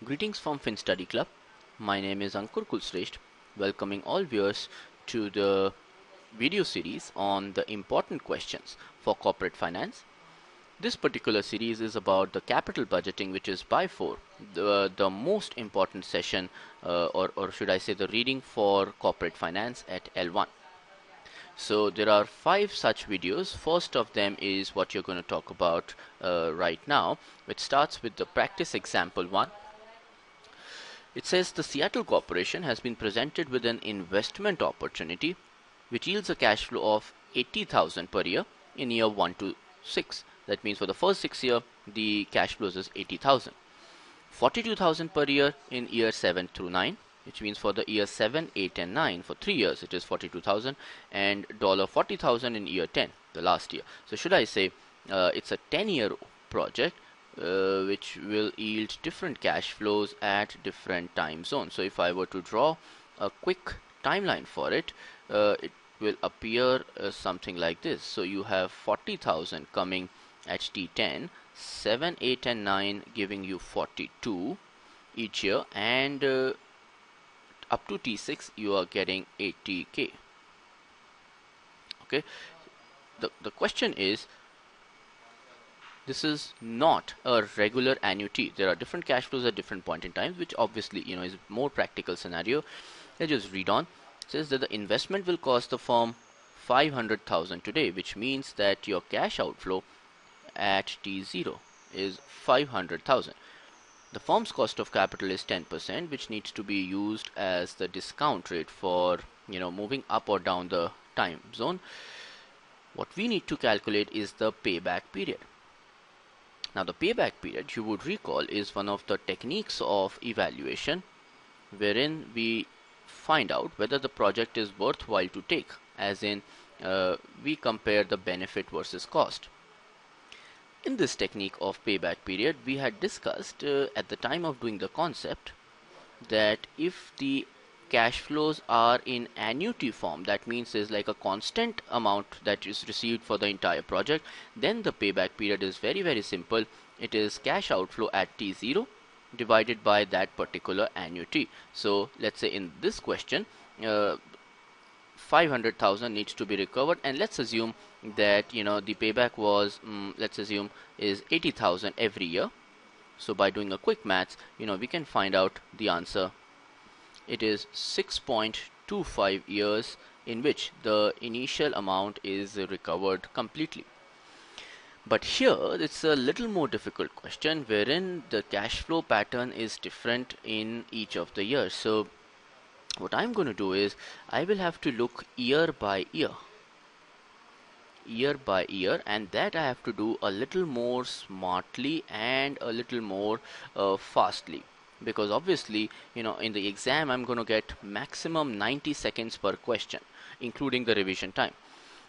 Greetings from Finstudyclub. My name is Ankur Kulshrestha, welcoming all viewers to the video series on the important questions for corporate finance. This particular series is about the capital budgeting, which is by far the most important session, or should I say the reading for corporate finance at L1. So there are 5 such videos. First of them is what you're going to talk about right now, which starts with the practice example 1. It says the Seattle Corporation has been presented with an investment opportunity which yields a cash flow of 80,000 per year in year 1 to 6. That means for the first 6 years, the cash flows is 80,000. 42,000 per year in year 7 through 9, which means for the year 7, 8 and 9, for 3 years it is 42,000, and $40,000 in year 10, the last year. So should I say it's a 10-year project which will yield different cash flows at different time zones. So if I were to draw a quick timeline for it, it will appear something like this. So you have 40,000 coming at T10, 7, 8 and 9 giving you 42 each year, and up to T6 you are getting 80k. Okay, the question is, this is not a regular annuity. There are different cash flows at different point in time, which obviously is a more practical scenario. Let's just read on. It says that the investment will cost the firm 500,000 today, which means that your cash outflow at T0 is 500,000. The firm's cost of capital is 10%, which needs to be used as the discount rate for moving up or down the time zone. What we need to calculate is the payback period. Now the payback period, you would recall, is one of the techniques of evaluation wherein we find out whether the project is worthwhile to take, as in we compare the benefit versus cost. In this technique of payback period, we had discussed at the time of doing the concept that if the cash flows are in annuity form, that means is like a constant amount that is received for the entire project, then the payback period is very simple. It is cash outflow at T0 divided by that particular annuity. So let's say in this question 500,000 needs to be recovered, and let's assume that the payback was let's assume is 80,000 every year. So by doing a quick maths, we can find out the answer. It is 6.25 years in which the initial amount is recovered completely. But here it's a little more difficult question wherein the cash flow pattern is different in each of the years. So what I'm going to do is I will have to look year by year, and that I have to do a little more smartly and a little more fastly. Because obviously, in the exam I'm going to get maximum 90 seconds per question, including the revision time.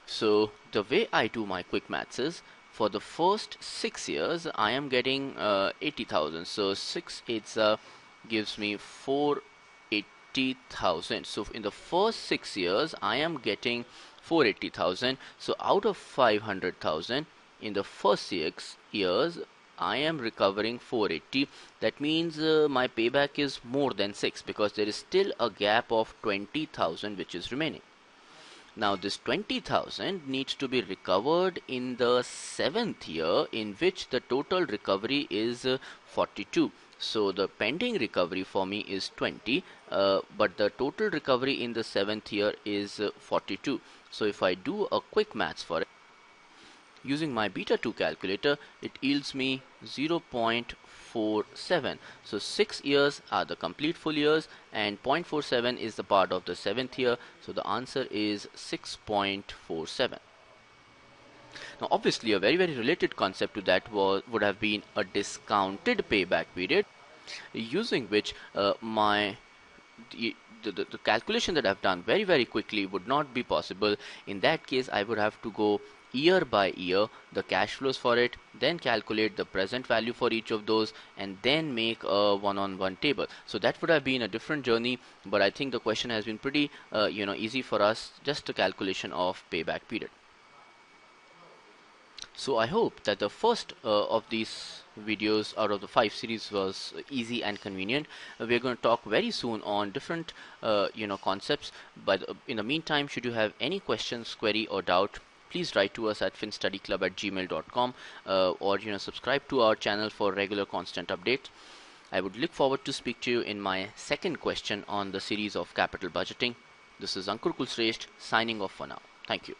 So the way I do my quick maths is, for the first 6 years I am getting 80,000. So 6 8 gives me 480,000. So in the first 6 years I am getting 480,000. So out of 500,000 in the first 6 years I am recovering 480. That means my payback is more than 6, because there is still a gap of 20,000 which is remaining. Now this 20,000 needs to be recovered in the 7th year, in which the total recovery is 42. So the pending recovery for me is 20, but the total recovery in the 7th year is 42. So if I do a quick maths for it, using my beta 2 calculator, it yields me 0.47. So 6 years are the complete full years, and 0.47 is the part of the 7th year. So the answer is 6.47. Now obviously a very related concept to that would have been a discounted payback period, using which the calculation that I've done very quickly would not be possible. In that case I would have to go year by year, the cash flows for it, then calculate the present value for each of those, and then make a one-on-one table. So that would have been a different journey, but I think the question has been pretty easy for us, just a calculation of payback period. So I hope that the first of these videos out of the 5 series was easy and convenient. We're going to talk very soon on different concepts, but in the meantime, should you have any questions, query or doubt, please write to us at finstudyclub@gmail.com, or subscribe to our channel for regular constant updates. I would look forward to speak to you in my second question on the series of capital budgeting. This is Ankur Kulshrestha signing off for now. Thank you.